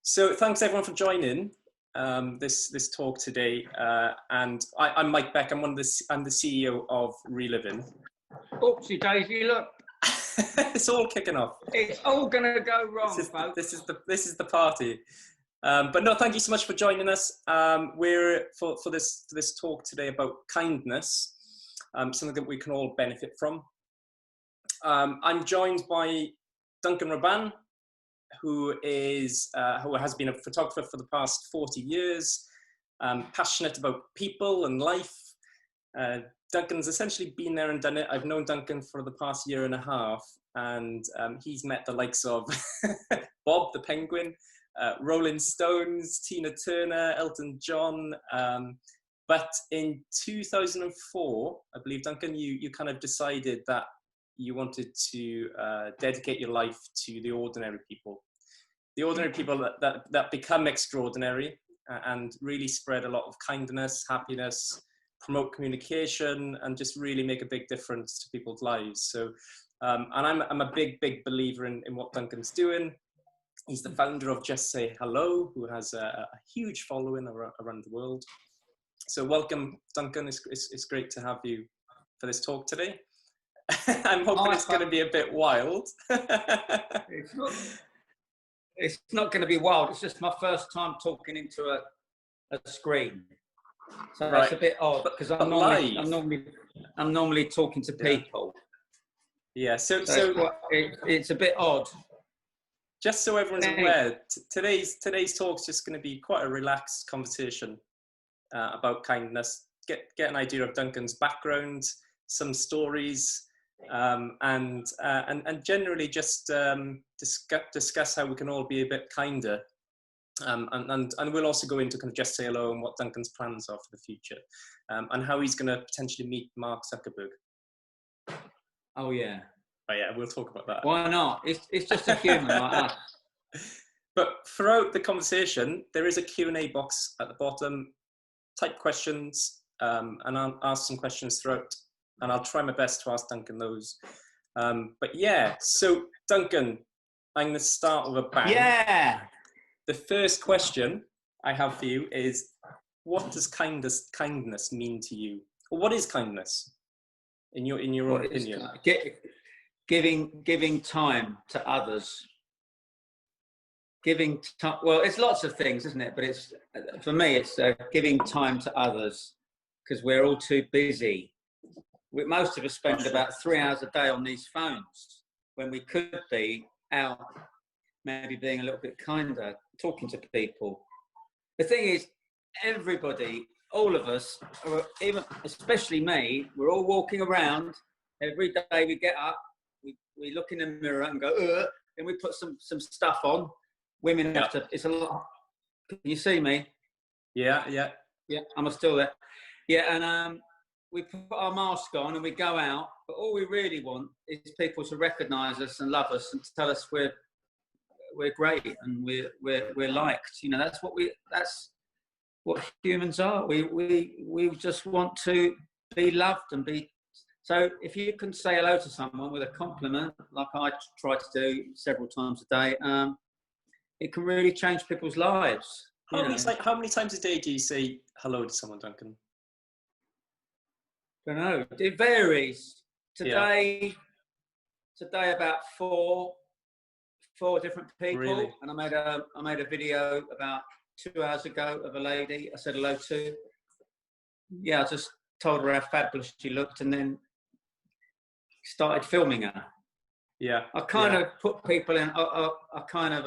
So thanks everyone for joining this talk today. And I'm Mike Beck. I'm the CEO of Reliving. Oopsie daisy, look. It's all kicking off. It's all gonna go wrong, folks. This is the party. But no, thank you so much for joining us. We're for this talk today about kindness, something that we can all benefit from. I'm joined by Duncan Raban, who has been a photographer for the past 40 years, passionate about people and life. Duncan's essentially been there and done it. I've known Duncan for the past year and a half, and he's met the likes of Bob the Penguin, Rolling Stones, Tina Turner, Elton John. But in 2004, I believe, Duncan, you kind of decided that you wanted to dedicate your life to the ordinary people that become extraordinary and really spread a lot of kindness, happiness, promote communication, and just really make a big difference to people's lives. So, and I'm a big believer in what Duncan's doing. He's the founder of Just Say Hello, who has a huge following around the world. So welcome, Duncan. It's great to have you for this talk today. I'm hoping it's going to be a bit wild. It's not going to be wild. It's just my first time talking into a screen, so right. It's a bit odd because I'm normally talking to people. Yeah. So it's a bit odd. Just so everyone's aware, today's talk is just going to be quite a relaxed conversation about kindness. Get an idea of Duncan's background, some stories. And generally just discuss how we can all be a bit kinder, and we'll also go into kind of Just Say Hello and what Duncan's plans are for the future, and how he's going to potentially meet Mark Zuckerberg. Oh yeah, we'll talk about that. Why not? It's just a human like us. But throughout the conversation, there is a Q&A box at the bottom. Type questions, and I'll ask some questions throughout. And I'll try my best to ask Duncan those. But yeah, so Duncan, I'm going to start with a bang. Yeah. The first question I have for you is, what does kindness mean to you? Or what is kindness in your own opinion? Giving time to others. Giving time. Well, it's lots of things, isn't it? But it's for me, it's giving time to others because we're all too busy. Most of us spend about 3 hours a day on these phones when we could be out, maybe being a little bit kinder, talking to people. The thing is, everybody, all of us, even especially me, we're all walking around. Every day we get up, we look in the mirror and go, ugh, and we put some stuff on. Women have to, it's a lot. Can you see me? Yeah. I'm still there. Yeah, and we put our mask on and we go out, but all we really want is people to recognise us and love us and tell us we're great and we're liked. You know, that's what humans are. We just want to be loved and be. So if you can say hello to someone with a compliment, like I try to do several times a day, it can really change people's lives. How many times a day do you say hello to someone, Duncan? I don't know. It varies. Today about four different people, really? And I made a video about 2 hours ago of a lady I said hello to. Yeah, I just told her how fabulous she looked, and then started filming her. Yeah, I kind of put people in. I kind of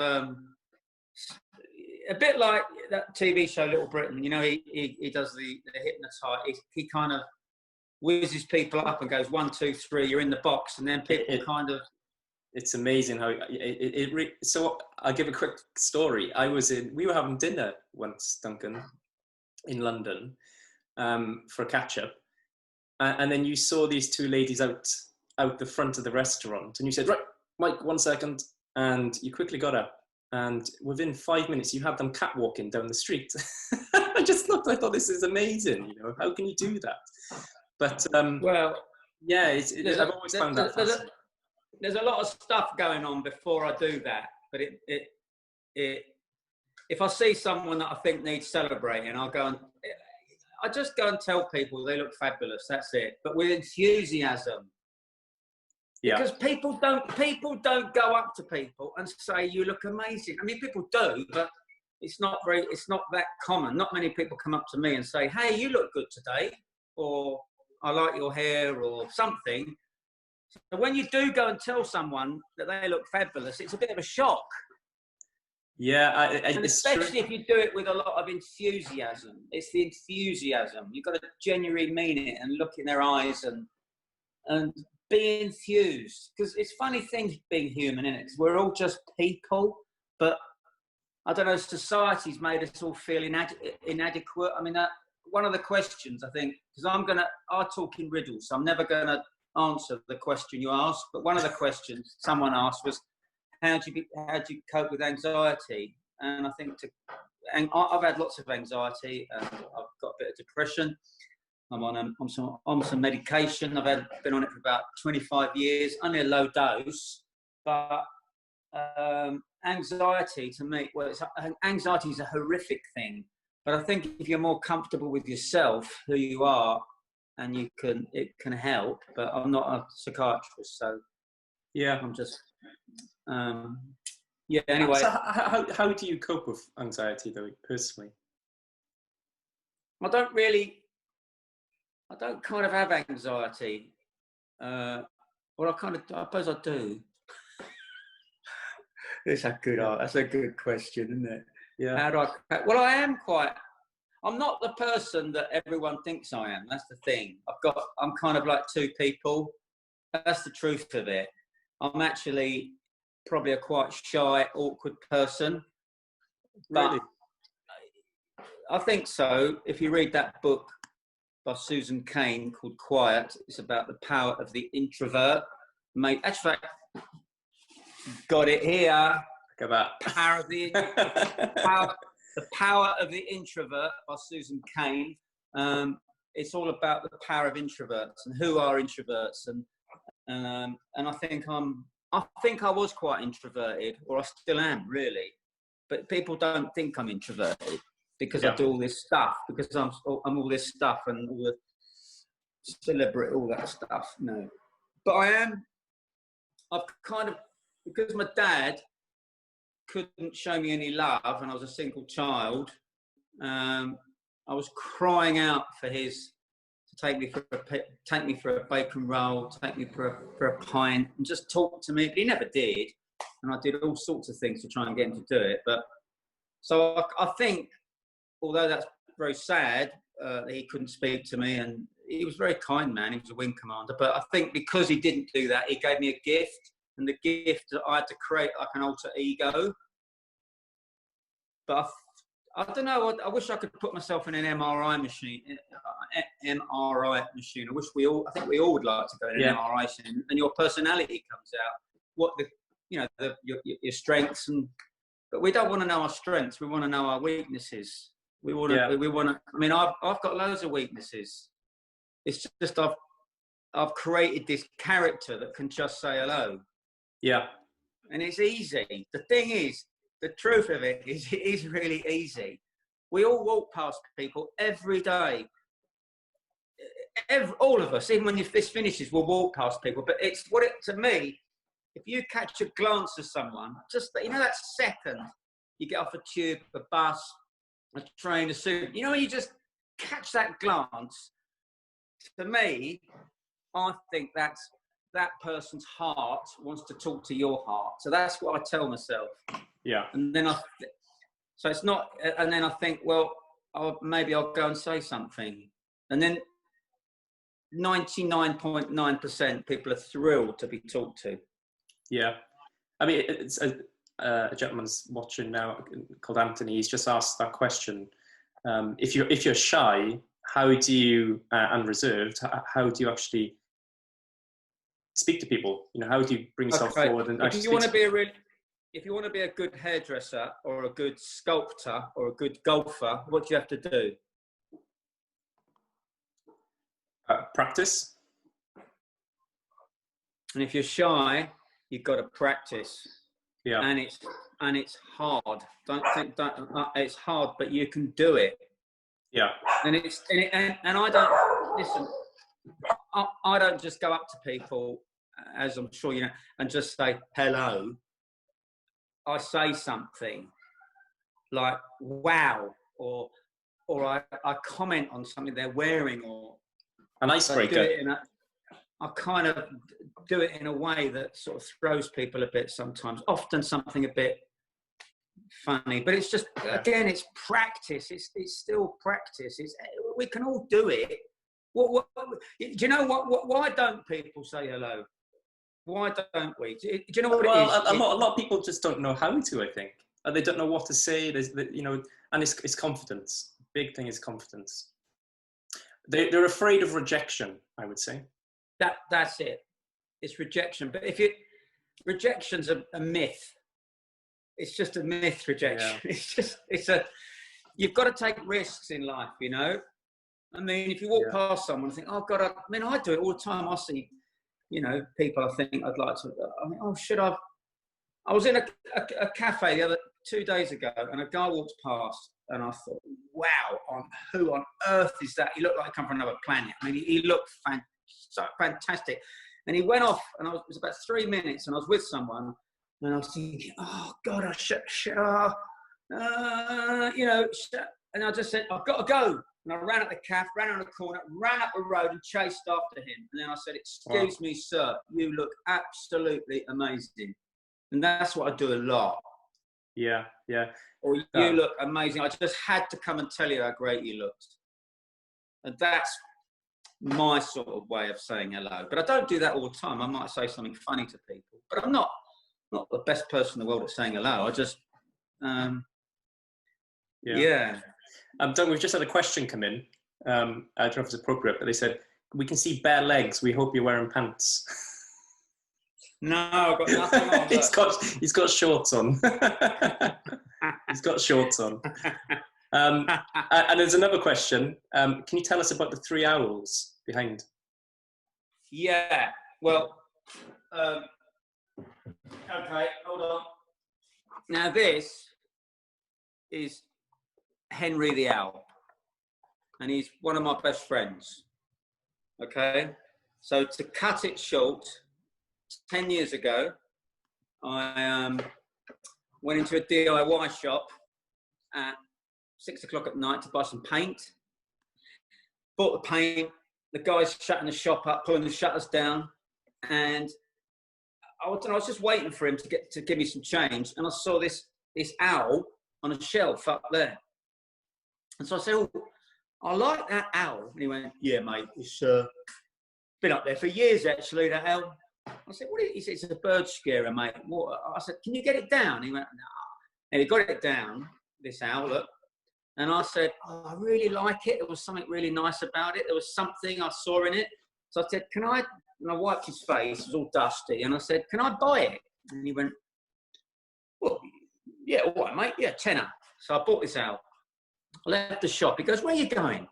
a bit like that TV show Little Britain. You know, he does the hypnotise. He kind of whizzes people up and goes 1, 2, 3. You're in the box, and then people kind of. It's amazing how so I'll give a quick story. We were having dinner once, Duncan, in London, for a catch up, and then you saw these two ladies out the front of the restaurant, and you said, "Right, Mike, 1 second," and you quickly got up, and within 5 minutes you had them catwalking down the street. I thought this is amazing. You know, how can you do that? But well, yeah, I've always found that fascinating. There's a lot of stuff going on before I do that, but if I see someone that I think needs celebrating, I just go and tell people they look fabulous. That's it. But with enthusiasm. Yeah. Because people don't go up to people and say you look amazing. I mean, people do, but it's not that common. Not many people come up to me and say, "Hey, you look good today," or "I like your hair," or something. So when you do go and tell someone that they look fabulous, it's a bit of a shock. Yeah, and especially if you do it with a lot of enthusiasm. It's the enthusiasm. You've got to genuinely mean it and look in their eyes and be enthused. Because it's a funny thing being human, isn't it? Because we're all just people, but I don't know, society's made us all feel inadequate. I mean, one of the questions, I think, because I talk in riddles, so I'm never going to answer the question you asked, but one of the questions someone asked was, how do you cope with anxiety? And I think I've had lots of anxiety, and I've got a bit of depression. I'm on some medication. I've been on it for about 25 years, only a low dose, but anxiety to me, anxiety is a horrific thing. But I think if you're more comfortable with yourself, who you are, and it can help. But I'm not a psychiatrist, so yeah, I'm just yeah. Anyway, so how do you cope with anxiety, though, personally? I don't kind of have anxiety. Well, I suppose I do. That's a good question, isn't it? Yeah. How do I? Well, I'm not the person that everyone thinks I am. That's the thing. I'm kind of like two people. That's the truth of it. I'm actually probably a quite shy, awkward person. Really? But I think so. If you read that book by Susan Cain called Quiet, it's about the power of the introvert. Actually, got it here. Look at that. The Power of the Introvert by Susan Cain. It's all about the power of introverts and who are introverts. And I think I was quite introverted, or I still am, really. But people don't think I'm introverted because I do all this stuff, because I'm all this stuff and all the celebrate all that stuff. No, but I am. I've kind of, because my dad couldn't show me any love and I was a single child, I was crying out for to take me for a bacon roll, take me for a pint, and just talk to me. But he never did, and I did all sorts of things to try and get him to do it. But so I think, although that's very sad that he couldn't speak to me, and he was a very kind man, he was a wing commander, but I think because he didn't do that, he gave me a gift. And the gift that I had to create like an alter ego. But I don't know. I wish I could put myself in an MRI machine. I wish I think we all would like to go in an MRI machine, and your personality comes out. Your strengths, but we don't want to know our strengths. We want to know our weaknesses. We want to. I mean, I've got loads of weaknesses. It's just I've created this character that can just say hello. Yeah. And it's easy. The thing is, the truth of it is, it is really easy. We all walk past people every day. All of us, even when this finishes, we'll walk past people. But to me, if you catch a glance of someone, just, that second you get off a tube, a bus, a train, a suit, when you just catch that glance, to me, I think that's that person's heart wants to talk to your heart. So that's what I tell myself. Yeah. And then it's not, and then I think, well, maybe I'll go and say something. And then 99.9% people are thrilled to be talked to. Yeah. I mean, it's a gentleman's watching now called Anthony. He's just asked that question. If you're shy, how do you, and reserved, how do you actually speak to people? How do you bring yourself forward and actually if you want to be a good hairdresser or a good sculptor or a good golfer, what do you have to do? Practice. And if you're shy, you've got to practice. Yeah. And it's hard. It's hard, but you can do it. Yeah. And I don't listen. I don't just go up to people, as I'm sure you know, and just say hello. I say something like "wow" or I comment on something they're wearing, or an icebreaker. I kind of do it in a way that sort of throws people a bit sometimes. Often something a bit funny, but it's just, again, it's practice. It's still practice. We can all do it. Do you know what? Why don't people say hello? Why don't we? Do you know what it is? A lot of people just don't know how to. I think they don't know what to say. And it's confidence. Big thing is confidence. They're afraid of rejection, I would say. That's it. It's rejection. But rejection's a myth. It's just a myth, rejection. Yeah. You've got to take risks in life, you know. I mean, if you walk past someone and think, oh God, I do it all the time. I see, you know, people I think I'd like to, I was in a cafe 2 days ago, and a guy walked past, and I thought, wow, who on earth is that? He looked like he come from another planet. I mean, he looked so fantastic. And he went off, and it was about 3 minutes, and I was with someone, and I was thinking, oh God, and I just said, I've got to go. And I ran up the cafe, ran around the corner, ran up the road and chased after him. And then I said, excuse me, sir, you look absolutely amazing. And that's what I do a lot. Yeah. Or you look amazing. I just had to come and tell you how great you looked. And that's my sort of way of saying hello. But I don't do that all the time. I might say something funny to people. But I'm not the best person in the world at saying hello. I just, Duncan, we've just had a question come in. I don't know if it's appropriate, but they said, we can see bare legs. We hope you're wearing pants. No, I've got nothing on. He's got shorts on. He's got shorts on. And there's another question. Can you tell us about the 3 owls behind? Yeah, well, okay, hold on. Now this is Henry the Owl, and he's one of my best friends. Okay, so to cut it short, 10 years ago, I went into a DIY shop at 6 o'clock at night to buy some paint. Bought the paint. The guy's shutting the shop up, pulling the shutters down, and I was just waiting for him to give me some change, and I saw this owl on a shelf up there. And so I said, oh, I like that owl. And he went, yeah, mate, it's been up there for years, actually, that owl. I said, what is it? He said, it's a bird scarer, mate. What? I said, can you get it down? He went, no. And he got it down, this owl, look. And I said, oh, I really like it. There was something really nice about it. There was something I saw in it. So I said, can I? And I wiped his face. It was all dusty. And I said, can I buy it? And he went, well, yeah, all right, mate. Yeah, tenner. So I bought this owl. I left the shop. He goes, where are you going?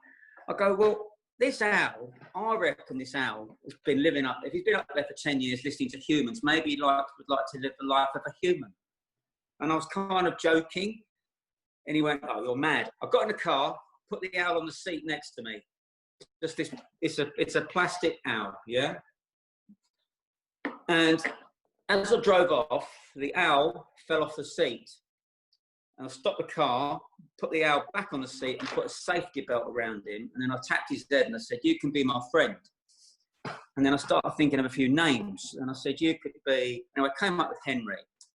I go, well, this owl, I reckon this owl has been living up. If he's been up there for 10 years listening to humans, maybe he would like to live the life of a human. And I was kind of joking. And he went, oh, you're mad. I got in the car, put the owl on the seat next to me. Just this, it's a plastic owl, yeah? And as I drove off, the owl fell off the seat. And I stopped the car, put the owl back on the seat and put a safety belt around him. And then I tapped his head and I said, you can be my friend. And then I started thinking of a few names. And I said, you could be, and I came up with Henry.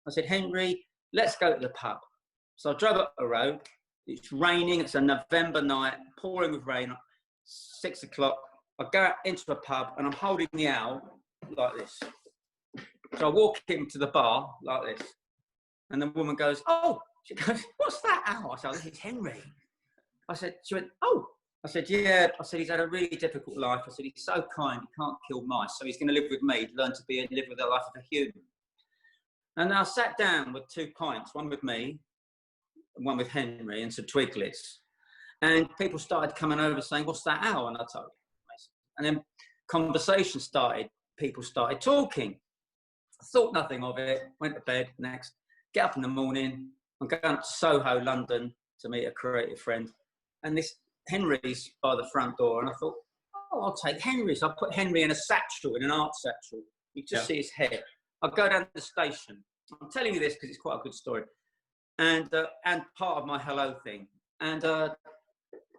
I said, Henry, let's go to the pub. So I drove up the road. It's raining. It's a November night, pouring with rain. 6 o'clock. I go out into a pub and I'm holding the owl like this. So I walk into the bar like this. And the woman goes, oh, she goes, what's that owl? I said, oh, this is Henry. She went, oh. I said, yeah. I said, he's had a really difficult life. I said, he's so kind, he can't kill mice. So he's going to live with me, learn to live with the life of a human. And I sat down with 2 pints, one with me, and one with Henry, and some Twiglets. And people started coming over saying, what's that owl? And I told them. And then conversation started. People started talking. I thought nothing of it, went to bed next. get up in the morning. I'm going up to Soho, London, to meet a creative friend. And this Henry's by the front door. And I thought, oh, I'll take Henry. So I put Henry in a satchel, in an art satchel. You just see his head. I go down to the station. I'm telling you this because it's quite a good story. And part of my hello thing. And I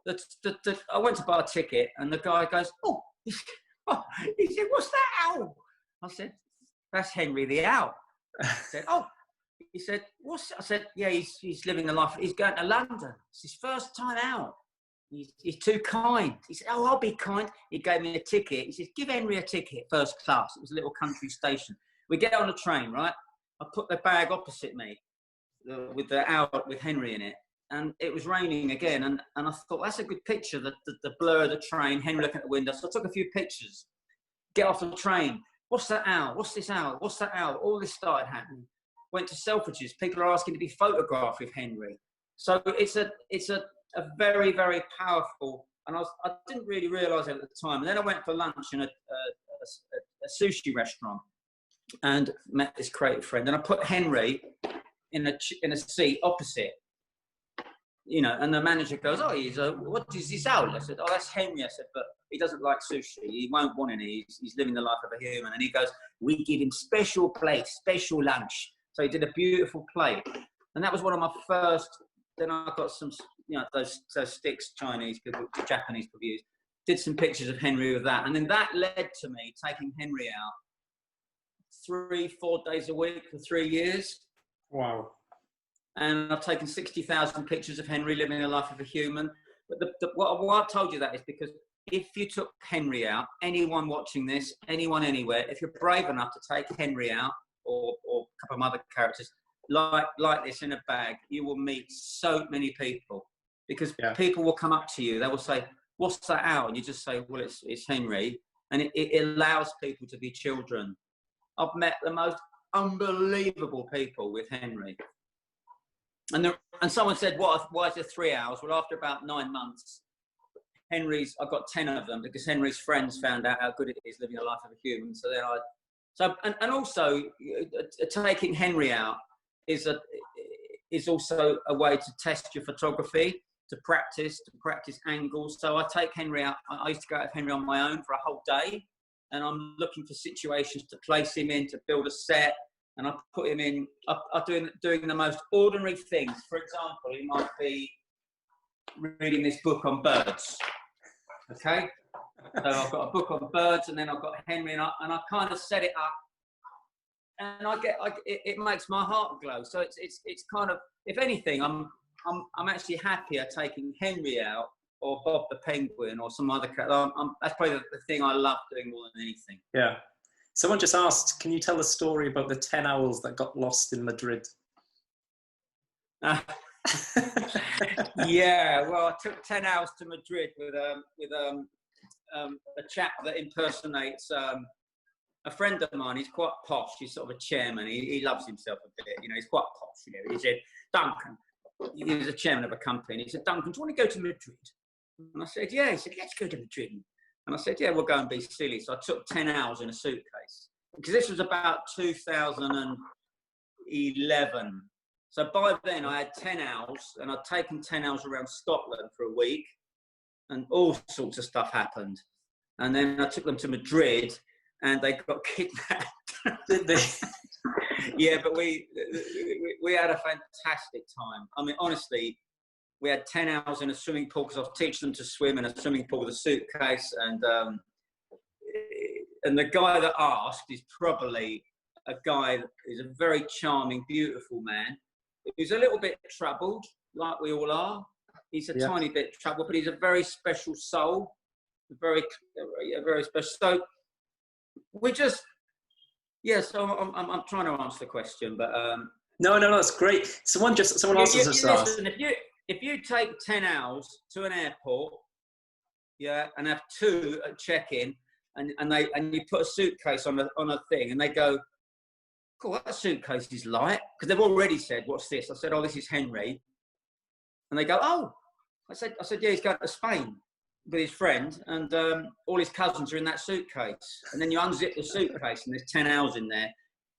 went to buy a ticket, and the guy goes, oh, he said, what's that owl? I said, that's Henry the owl. He said, oh. He said, what's... I said, yeah, he's living the life. He's going to London. It's his first time out. He's too kind. He said, oh, I'll be kind. He gave me a ticket. He said, give Henry a ticket, first class. It was a little country station. We get on the train, right? I put the bag opposite me with the owl with Henry in it. And it was raining again. And I thought, that's a good picture, the blur of the train, Henry looking at the window. So I took a few pictures. Get off the train. What's that owl? What's this owl? What's that owl? All this started happening. Went to Selfridges. People are asking to be photographed with Henry. So it's a very, very powerful, and I didn't really realise it at the time. And then I went for lunch in a sushi restaurant and met this creative friend. And I put Henry in a seat opposite, you know. And the manager goes, "Oh, what is this owl?" I said, "Oh, that's Henry." I said, "But he doesn't like sushi. He won't want any. He's living the life of a human." And he goes, "We give him special plates, special lunch." So he did a beautiful plate, and that was one of my first. Then I got some, you know, those sticks Chinese people, Japanese people use. Did some pictures of Henry with that, and then that led to me taking Henry out 3-4 days a week for 3 years. Wow! And I've taken 60,000 pictures of Henry living the life of a human. But what I've told you that is because if you took Henry out, anyone watching this, anyone anywhere, if you're brave enough to take Henry out, or a couple of other characters like this in a bag, you will meet so many people, because people will come up to you. They will say, "What's that owl?" And you just say, "Well, it's Henry." And it allows people to be children. I've met the most unbelievable people with Henry. And someone said, why is there 3 hours? Well, after about 9 months, I've got 10 of them, because Henry's friends found out how good it is living the life of a human. So then and also taking Henry out is also a way to test your photography, to practice angles. So I take Henry out. I used to go out with Henry on my own for a whole day, and I'm looking for situations to place him in, to build a set, and I put him in. I'm doing the most ordinary things. For example, he might be reading this book on birds. Okay. So I've got a book on birds, and then I've got Henry, and I kind of set it up, and it makes my heart glow. So it's kind of, if anything, I'm actually happier taking Henry out, or Bob the Penguin, or some other character. That's probably the thing I love doing more than anything. Yeah. Someone just asked, can you tell a story about the 10 owls that got lost in Madrid? Yeah. Well, I took 10 owls to Madrid with a chap that impersonates a friend of mine. He's quite posh. He's sort of a chairman. He loves himself a bit. You know, he's quite posh. You know, he said, Duncan. He was a chairman of a company. And he said, Duncan, do you want to go to Madrid? And I said, yeah. He said, let's go to Madrid. And I said, yeah, we'll go and be silly. So I took 10 owls in a suitcase, because this was about 2011. So by then I had 10 owls, and I'd taken 10 owls around Scotland for a week, and all sorts of stuff happened. And then I took them to Madrid, and they got kidnapped. Did they? Yeah, but we had a fantastic time. I mean, honestly, we had 10 hours in a swimming pool, because I was teaching them to swim in a swimming pool with a suitcase. And the guy that asked is probably a guy that is a very charming, beautiful man. He's a little bit troubled, like we all are. He's a tiny bit troubled, but he's a very special soul. A very special. So we just, so I'm trying to answer the question, but no, it's great. Someone else has just asked. Listen, if you take 10 owls to an airport, and have 2 at check-in, and you put a suitcase on a thing, and they go, cool, that suitcase is light, because they've already said, what's this? I said, oh, this is Henry. And they go, oh. I said, yeah, he's going to Spain with his friend, and all his cousins are in that suitcase. And then you unzip the suitcase, and there's 10 owls in there.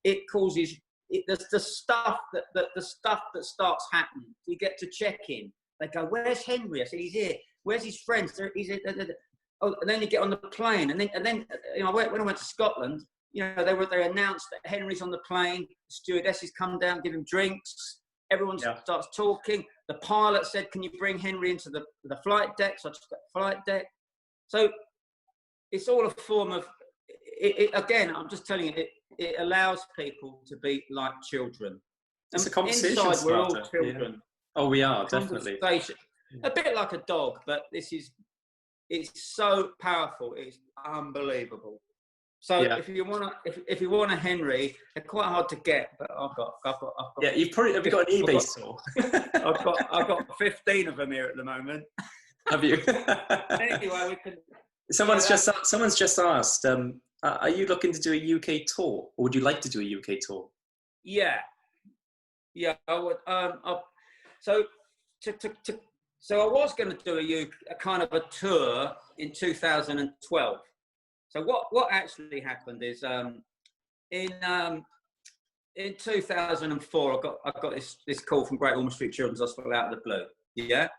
It causes there's the stuff the stuff that starts happening. You get to check in. They go, "Where's Henry?" I said, "He's here." "Where's his friends?" He's here. Oh, and then you get on the plane, and then you know, when I went to Scotland, you know, they announced that Henry's on the plane. The stewardesses come down, give him drinks. Everyone starts talking. The pilot said, "Can you bring Henry into the flight deck?" So I just got the flight deck. So it's all a form of, again, I'm just telling you, it allows people to be like children. It's a conversation inside, starter. we're all children. Yeah. Oh, we are, definitely. A bit like a dog, but it's so powerful. It's unbelievable. So if you want a Henry, they're quite hard to get, but I've got. Yeah, have you got an eBay store? I've got 15 of them here at the moment. Have you? Anyway, we can. Someone's just asked, are you looking to do a UK tour, or would you like to do a UK tour? Yeah, I would. So I was going to do a kind of a tour in 2012. So what actually happened is in 2004 I got this call from Great Ormond Street Children's Hospital out of the blue. Yeah.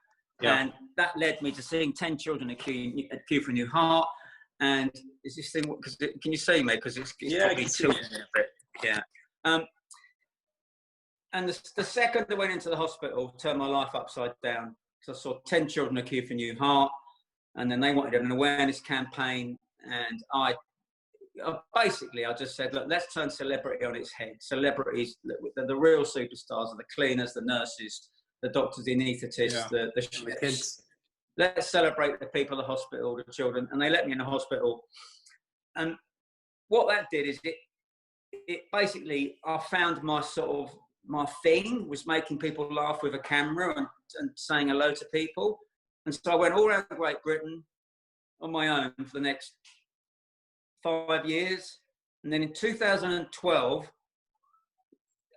And that led me to seeing 10 children acute for a new heart. And is this thing? Cause can you see me? Because it's probably tilting a bit. Yeah. And the second I went into the hospital, turned my life upside down. So I saw 10 children acute for a new heart, and then they wanted an awareness campaign. And I just said, look, let's turn celebrity on its head. Celebrities, the real superstars are the cleaners, the nurses, the doctors, the anaesthetists, the kids. Let's celebrate the people at the hospital, the children. And they let me in the hospital. And what that did is it basically, I found my thing was making people laugh with a camera and saying hello to people. And so I went all around Great Britain on my own for the next 5 years. And then in 2012,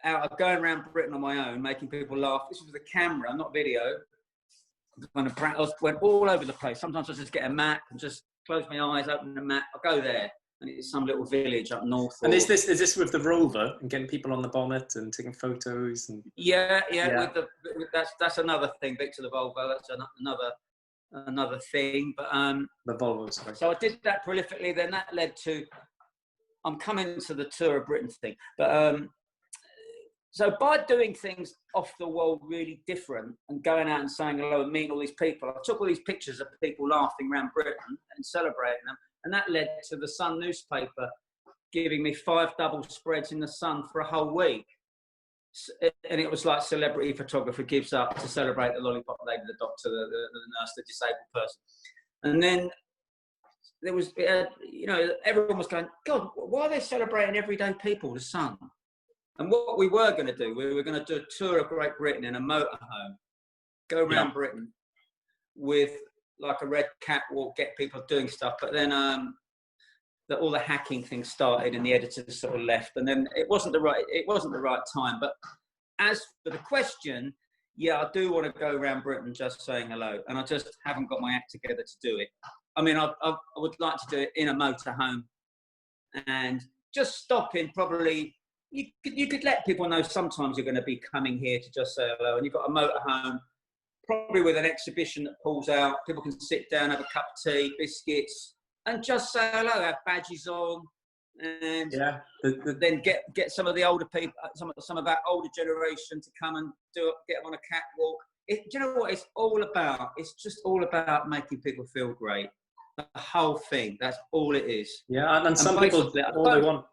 out of going around Britain on my own, making people laugh. This was the camera, not video. I went all over the place. Sometimes I just get a map and just close my eyes, open the map. I go there, and it's some little village up north. And is this with the rover and getting people on the bonnet and taking photos? And yeah. That's another thing. Victor the Volvo. That's another thing. But the Volvo. Sorry. So I did that prolifically. Then that led to I'm coming to the Tour of Britain thing. But so by doing things off the wall really different and going out and saying hello and meeting all these people, I took all these pictures of people laughing around Britain and celebrating them. And that led to the Sun newspaper giving me 5 double spreads in the Sun for a whole week. And it was like celebrity photographer gives up to celebrate the lollipop lady, the doctor, the nurse, the disabled person. And then there was, everyone was going, God, why are they celebrating everyday people, the Sun? And what we were going to do, we were going to do a tour of Great Britain in a motorhome, go around Britain with like a red catwalk, get people doing stuff. But then all the hacking things started, and the editors sort of left, and then it wasn't the right time. But as for the question, I do want to go around Britain just saying hello, and I just haven't got my act together to do it. I mean, I would like to do it in a motorhome and just stop in probably. You could let people know sometimes you're going to be coming here to just say hello, and you've got a motorhome, probably with an exhibition that pulls out. People can sit down, have a cup of tea, biscuits, and just say hello, have badges on, and then get some of the older people, some of that older generation to come and get on a catwalk. Do you know what it's all about? It's just all about making people feel great. The whole thing, that's all it is. Yeah, and some people, all they want.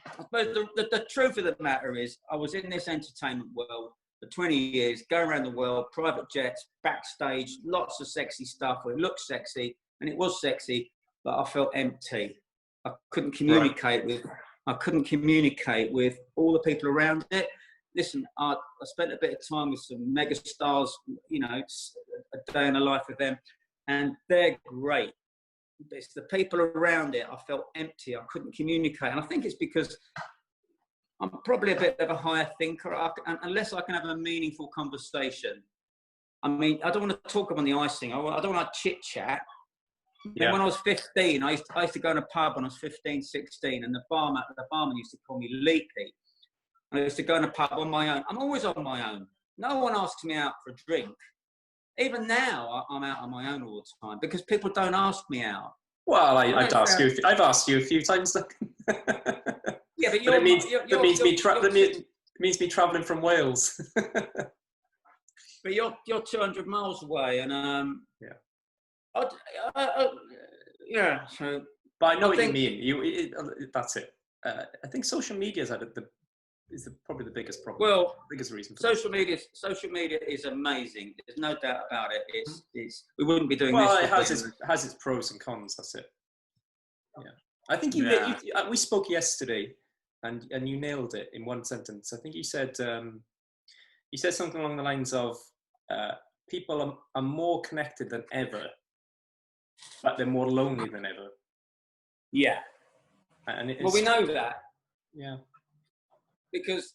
I suppose the truth of the matter is, I was in this entertainment world for 20 years, going around the world, private jets, backstage, lots of sexy stuff. It looked sexy, and it was sexy, but I felt empty. I couldn't communicate with all the people around it. Listen, I spent a bit of time with some mega stars, a day in the life of them, and they're great. It's the people around it. I felt empty. I couldn't communicate. And I think it's because I'm probably a bit of a higher thinker. Unless I can have a meaningful conversation. I mean, I don't want to talk about the icing. I don't want to chit chat. Yeah. When I was 15, I used to go in a pub when I was 15, 16, and the barman used to call me Leaky. And I used to go in a pub on my own. I'm always on my own. No one asks me out for a drink. Even now, I'm out on my own all the time because people don't ask me out. Well, I've asked you a few times. Yeah, but it means me travelling from Wales. But you're 200 miles away, and yeah. So, but I know what you mean. That's it. I think social media is probably the biggest problem. Well, biggest reason. For social media is amazing. There's no doubt about it. It's we wouldn't be doing this. Well, it has its pros and cons. That's it. Yeah, I think we spoke yesterday, and you nailed it in one sentence. I think you said something along the lines of people are more connected than ever, but they're more lonely than ever. Yeah. And well, we know that. Yeah. Because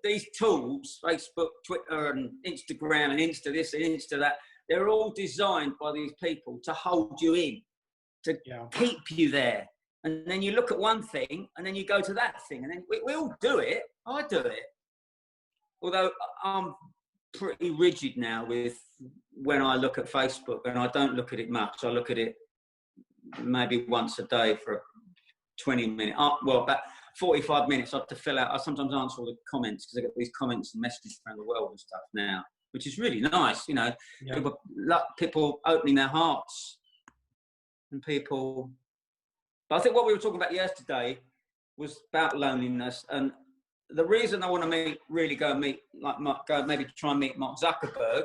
these tools, Facebook, Twitter, and Instagram, and Insta this and Insta that, they're all designed by these people to hold you in, to keep you there. And then you look at one thing, and then you go to that thing, and then we all do it. I do it. Although I'm pretty rigid now with when I look at Facebook, and I don't look at it much. I look at it maybe once a day for 20 minutes. Well, about 45 minutes I have to fill out. I sometimes answer all the comments because I get these comments and messages around the world and stuff now, which is really nice, you know. Yeah. People opening their hearts and people. But I think what we were talking about yesterday was about loneliness, and the reason I want to maybe try and meet Mark Zuckerberg,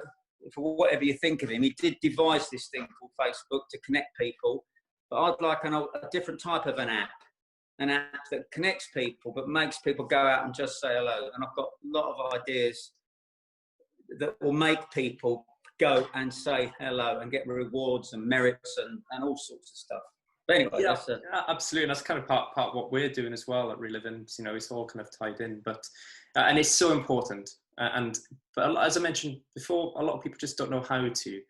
for whatever you think of him, he did devise this thing called Facebook to connect people, but I'd like a different type of an app that connects people but makes people go out and just say hello. And I've got a lot of ideas that will make people go and say hello and get rewards and merits and all sorts of stuff. But anyway, absolutely. And that's kind of part of what we're doing as well at Reliving. You know, it's all kind of tied in, but and it's so important. But as I mentioned before, a lot of people just don't know how to.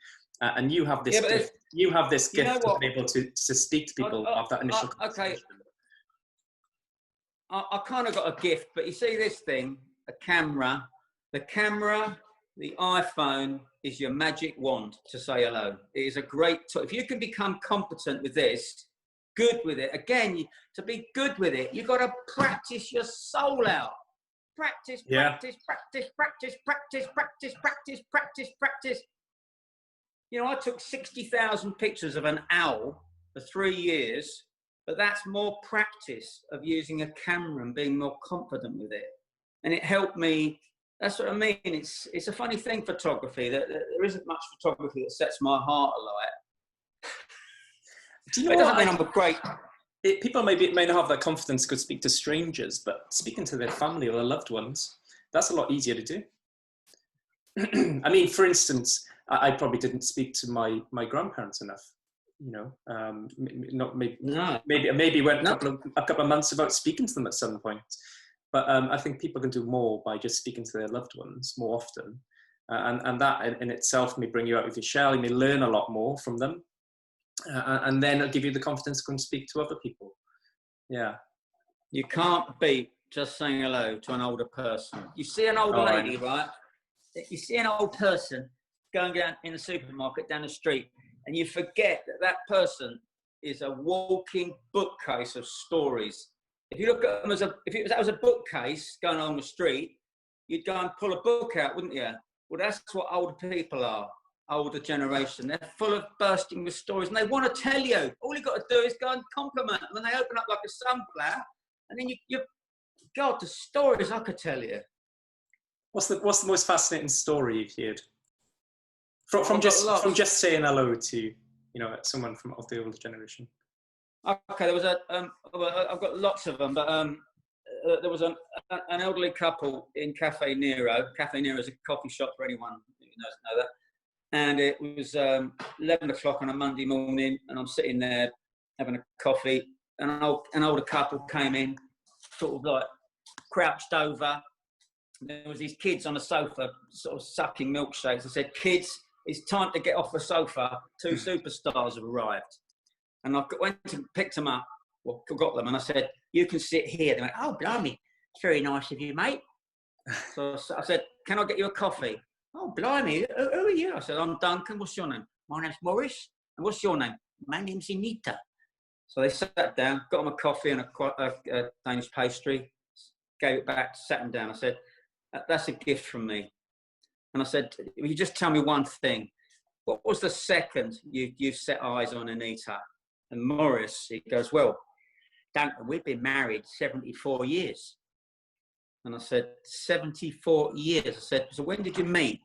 And you have this gift. You have this gift of being able to speak to people of that initial conversation. Okay. I kind of got a gift, but you see this thing, the camera, the iPhone is your magic wand to say hello. It is a great tool. If you can become competent with this, good with it, again, to be good with it, you've got to practice your soul out. Practice. You know, I took 60,000 pictures of an owl for 3 years, but that's more practice of using a camera and being more confident with it. And it helped me. That's what I mean. It's a funny thing, photography, that there isn't much photography that sets my heart alight. Do you know it doesn't mean I'm a great... People may not have that confidence to speak to strangers, but speaking to their family or their loved ones, that's a lot easier to do. I mean, for instance, I probably didn't speak to my grandparents enough. You know, maybe went a couple of months without speaking to them at some point. But I think people can do more by just speaking to their loved ones more often. And that in itself may bring you out of your shell. You may learn a lot more from them. And then it'll give you the confidence to go and speak to other people. Yeah. You can't beat just saying hello to an older person. You see an old lady, right? You see an old person going down in the supermarket down the street, and you forget that person is a walking bookcase of stories. If you look at them if that was a bookcase going along the street, you'd go and pull a book out, wouldn't you? Well, that's what older people are, older generation. They're full of bursting with stories, and they want to tell you. All you've got to do is go and compliment them, and they open up like a sunflower, and then God, the stories I could tell you. What's the most fascinating story you've heard? From just saying hello to someone of the older generation. Okay, there was I've got lots of them, but there was an elderly couple in Cafe Nero. Cafe Nero is a coffee shop for anyone who doesn't know that. And it was 11 o'clock on a Monday morning, and I'm sitting there having a coffee, and an older couple came in, sort of like crouched over. There was these kids on the sofa, sort of sucking milkshakes. I said, "Kids, it's time to get off the sofa. 2 superstars have arrived." And I went and picked them up, got them, and I said, "You can sit here." They went, "Oh, blimey, It's very nice of you, mate. So I said, can I get you a coffee? Oh, blimey, who are you? I said, I'm Duncan. What's your name? My name's Maurice. And what's your name? My name's Anita. So they sat down, got them a coffee and a Danish pastry, gave it back, sat them down. I said, that's a gift from me. And I said, will you just tell me one thing? What was the second you set eyes on Anita? And Maurice, he goes, well, Duncan, we've been married 74 years. And I said, 74 years. I said, so when did you meet?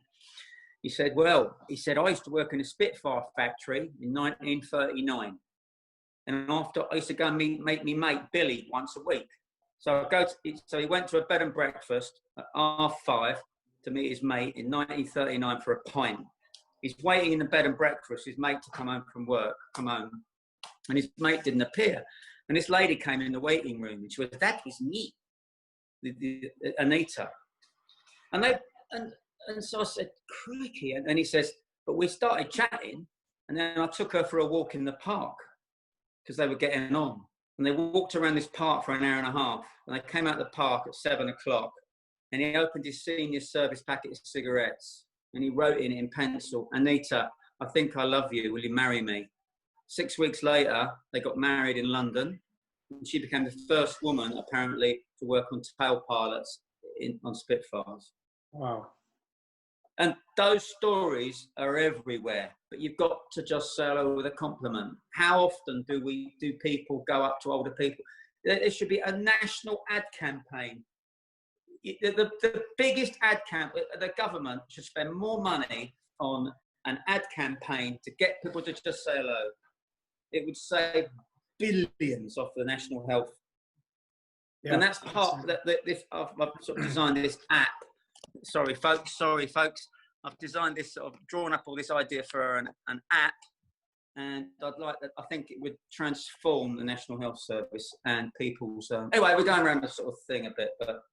He said, I used to work in a Spitfire factory in 1939. And after, I used to go and make me mate Billy once a week. So he went to a bed and breakfast at 5:30 to meet his mate in 1939 for a pint. He's waiting in the bed and breakfast, his mate to come home from work, and his mate didn't appear. And this lady came in the waiting room and she went, that was me, Anita. And so I said, crikey. And then he says, but we started chatting and then I took her for a walk in the park because they were getting on. And they walked around this park for an hour and a half. And they came out of the park at 7 o'clock and he opened his senior service packet of cigarettes and he wrote in pencil, Anita, I think I love you. Will you marry me? 6 weeks later, they got married in London. And she became the first woman, apparently, to work on tail pilots on Spitfires. Wow. And those stories are everywhere. But you've got to just say hello with a compliment. How often do people go up to older people? There should be a national ad campaign. The biggest ad campaign, the government should spend more money on an ad campaign to get people to just say hello. It would save billions off the national health. Yeah, and that's part that I've sort of designed this app. Sorry, folks. I've designed this, sort of drawn up all this idea for an app, and I think it would transform the National Health Service and people's. Anyway, we're going around the sort of thing a bit, but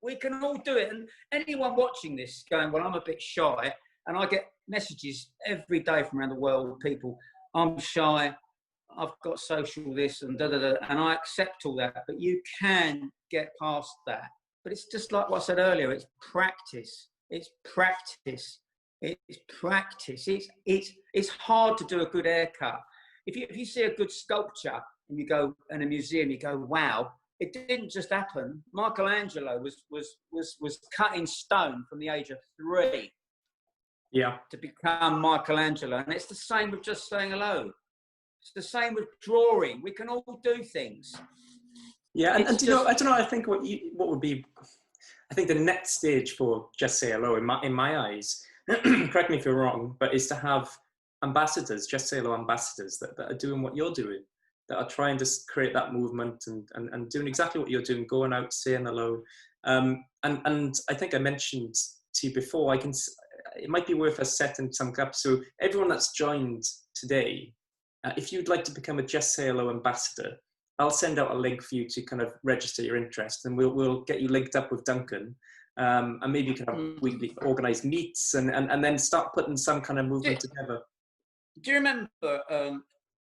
we can all do it. And anyone watching this going, well, I'm a bit shy, and I get messages every day from around the world. People, I'm shy. I've got social this and and I accept all that. But you can get past that. But it's just like what I said earlier. It's practice. It's practice. It's practice. It's hard to do a good haircut. If you see a good sculpture and you go in a museum, you go, wow. It didn't just happen. Michelangelo was cut in stone from the age of 3. Yeah. To become Michelangelo. And it's the same with just saying hello. It's the same with drawing. We can all do things. Yeah, and I don't know. I think what would be, I think the next stage for Just Say Hello in my eyes, correct me if you're wrong, but is to have ambassadors, Just Say Hello ambassadors that are doing what you're doing, that are trying to create that movement and doing exactly what you're doing, going out, saying hello. And I think I mentioned to you before, it might be worth us setting some up. So everyone that's joined today, if you'd like to become a Just Say Hello ambassador, I'll send out a link for you to kind of register your interest, and we'll get you linked up with Duncan, and maybe you can have weekly organised meets and then start putting some kind of movement together. Do you remember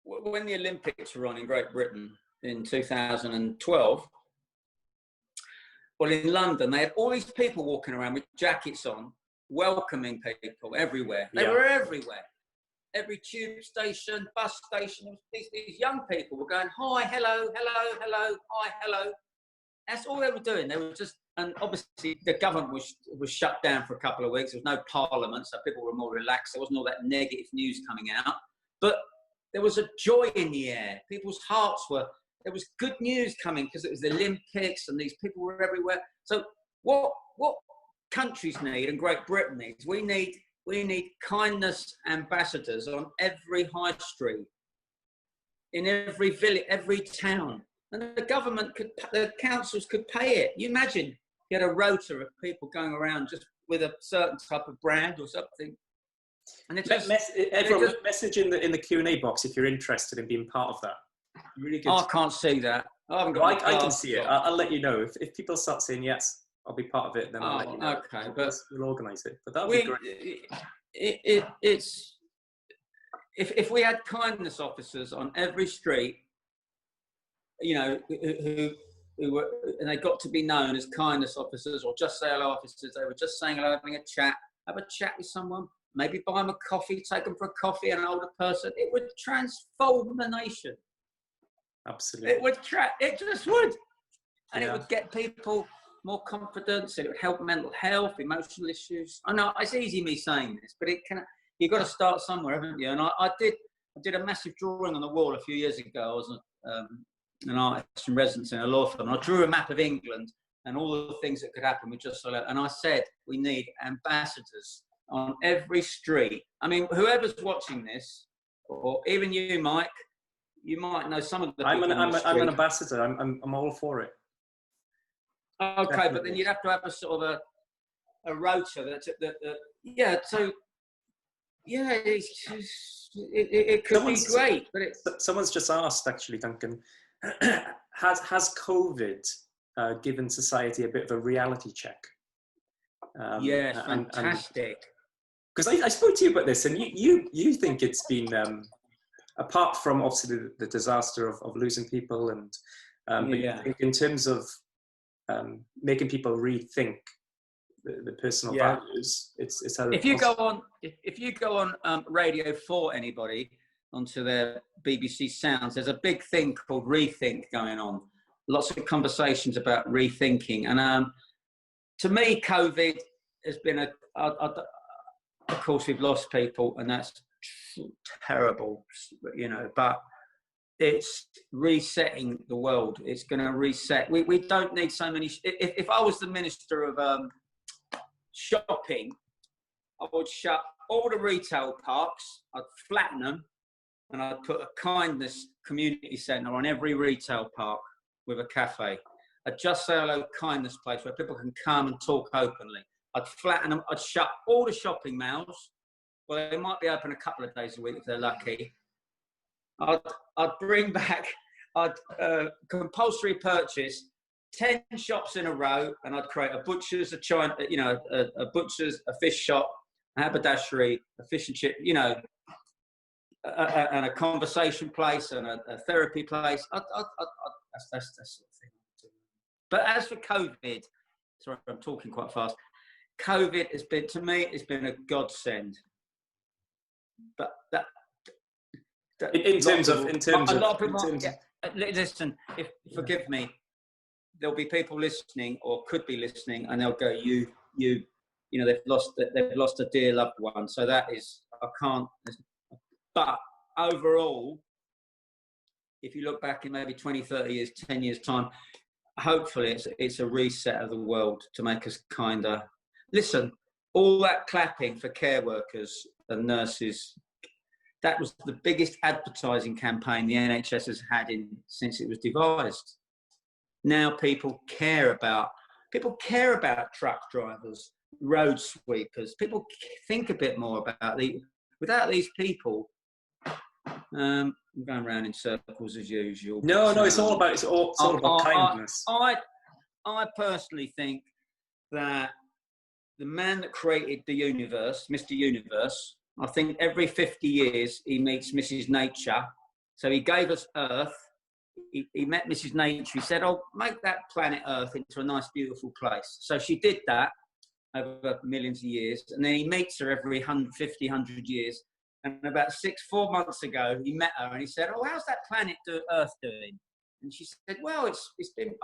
when the Olympics were on in Great Britain in 2012? Well, in London, they had all these people walking around with jackets on, welcoming people everywhere. They were everywhere. Every tube station, bus station, these young people were going, hi, hello, hello, hello, hi, hello. That's all they were doing. They were just, and obviously the government was shut down for a couple of weeks. There was no parliament, so people were more relaxed. There wasn't all that negative news coming out. But there was a joy in the air. People's hearts there was good news coming because it was the Olympics and these people were everywhere. So what countries need and Great Britain needs, we need kindness ambassadors on every high street, in every village, every town. And the councils could pay it. You imagine you had a rota of people going around just with a certain type of brand or something. And everyone message in the Q&A box if you're interested in being part of that. Really good. I can't see that. I can see it. I'll let you know. If people start saying yes, I'll be part of it, then I'll let you know. Okay, but we'll organise it. But that would be great. If we had kindness officers on every street, you know, who were, and they got to be known as kindness officers or just say hello officers. They were just saying hello, having a chat, have a chat with someone, maybe buy them a coffee, take them for a coffee, an older person. It would transform the nation. Absolutely. It just would. And Yeah. it would get people more confidence. It would help mental health, emotional issues. I know it's easy me saying this, but you've got to start somewhere, haven't you? And I did a massive drawing on the wall a few years ago. I was an artist in residence in a law firm. And I drew a map of England and all the things that could happen with just like that. And I said, we need ambassadors on every street. I mean, whoever's watching this, or even you, Mike, you might know some of the people I'm an ambassador. I'm all for it. Okay, Definitely. but then you'd have to have a sort of a rota that yeah. So yeah, it could be great. But someone's just asked, actually, Duncan, has COVID given society a bit of a reality check? Yes, fantastic. Because I spoke to you about this, and you think it's been apart from obviously the disaster of losing people, and but you think in terms of making people rethink the personal values, it's had if you go on Radio 4, anybody, onto their BBC Sounds, there's a big thing called Rethink going on. Lots of conversations about rethinking, and to me, COVID has been of course, we've lost people, and that's terrible, you know, but it's resetting the world. It's going to reset. We don't need so many. If I was the Minister of Shopping, I would shut all the retail parks, I'd flatten them, and I'd put a kindness community centre on every retail park with a cafe. I'd just say hello kindness place where people can come and talk openly. I'd flatten them. I'd shut all the shopping malls. Well, they might be open a couple of days a week if they're lucky. I'd bring back, compulsory purchase 10 shops in a row, and I'd create a butcher's, a butcher's, a fish shop, a haberdashery, a fish and chip, you know, and a conversation place and a therapy place. That's the sort of thing. But as for COVID, sorry, I'm talking quite fast. COVID has been, to me, it's been a godsend. But listen, forgive me. There'll be people listening or could be listening, and they'll go, you know, they've lost a dear loved one. So that is, I can't. But overall, if you look back in maybe 20, 30 years, 10 years time, hopefully it's a reset of the world to make us kinder. Listen, all that clapping for care workers and nurses, that was the biggest advertising campaign the NHS has had since it was devised. Now people care about truck drivers, road sweepers. People think a bit more about without these people. I'm going around in circles as usual. No, it's all about kindness. I personally think that the man that created the universe, Mr. Universe, I think every 50 years he meets Mrs. Nature. So he gave us Earth. He met Mrs. Nature. He said, "Oh, make that planet Earth into a nice, beautiful place." So she did that over millions of years. And then he meets her every 150, 100 years. And about 4 months ago, he met her and he said, "Oh, how's that planet Earth doing?" And she said, "Well, it's been,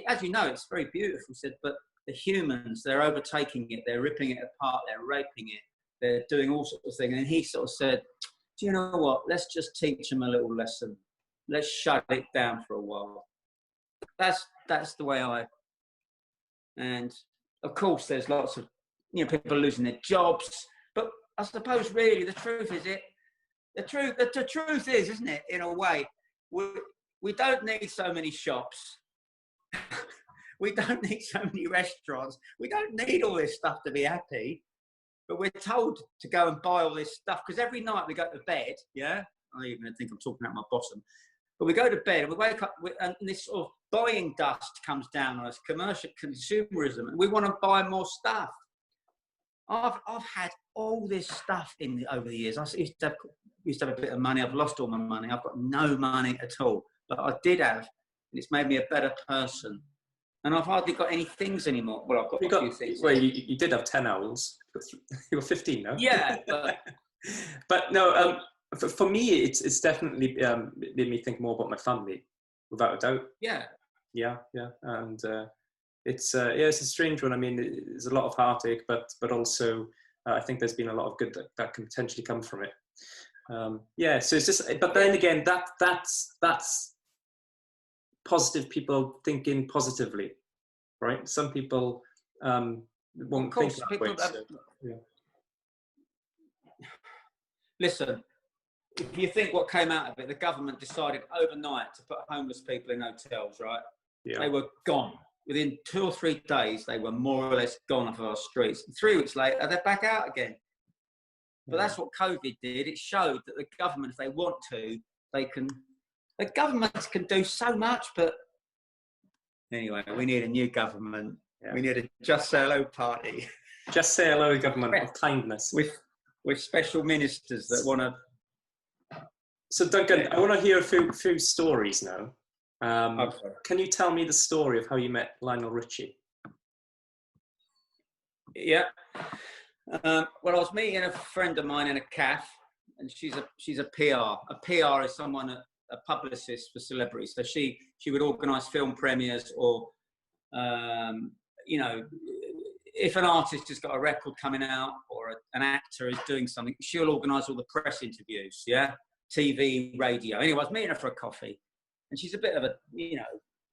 as you know, it's very beautiful." He said, "But the humans, they're overtaking it. They're ripping it apart. They're raping it. They're doing all sorts of things." And he sort of said, "Do you know what? Let's just teach them a little lesson. Let's shut it down for a while." That's the way and of course, there's lots of, people losing their jobs. But I suppose really the truth is the truth is, isn't it, in a way, we don't need so many shops. We don't need so many restaurants. We don't need all this stuff to be happy. But we're told to go and buy all this stuff because every night we go to bed, I even think I'm talking out my bottom. But we go to bed and we wake up and this sort of buying dust comes down on us, commercial consumerism, and we want to buy more stuff. I've had all this stuff over the years. I used to have a bit of money. I've lost all my money. I've got no money at all. But I did have It's made me a better person. And I've hardly got any things anymore. Well, I've got a few things. Well, you did have 10 owls. You were 15 now. Yeah, but but no, for me, it's definitely made me think more about my family, without a doubt. Yeah. And it's a strange one. I mean, there's a lot of heartache, but also I think there's been a lot of good that can potentially come from it. So it's just, but then again, that's positive people thinking positively, right? Some people won't think that way. Listen, if you think what came out of it, the government decided overnight to put homeless people in hotels, right? Yeah. They were gone. Within 2 or 3 days, they were more or less gone off our streets. And 3 weeks later, they're back out again. But that's what COVID did. It showed that the government, if they want to, they can. The government can do so much, but anyway, we need a new government. Yeah. We need a Just Say Hello party. Just Say Hello government of kindness. With special ministers that want to. So Duncan, I want to hear a few stories now. Okay. Can you tell me the story of how you met Lionel Richie? Yeah. Well, I was meeting a friend of mine in a cafe, and she's a PR. A PR is someone, a publicist for celebrities. So she would organise film premieres, or if an artist has got a record coming out, or an actor is doing something, she'll organise all the press interviews. Yeah, TV, radio. Anyway, I was meeting her for a coffee, and she's a bit of a,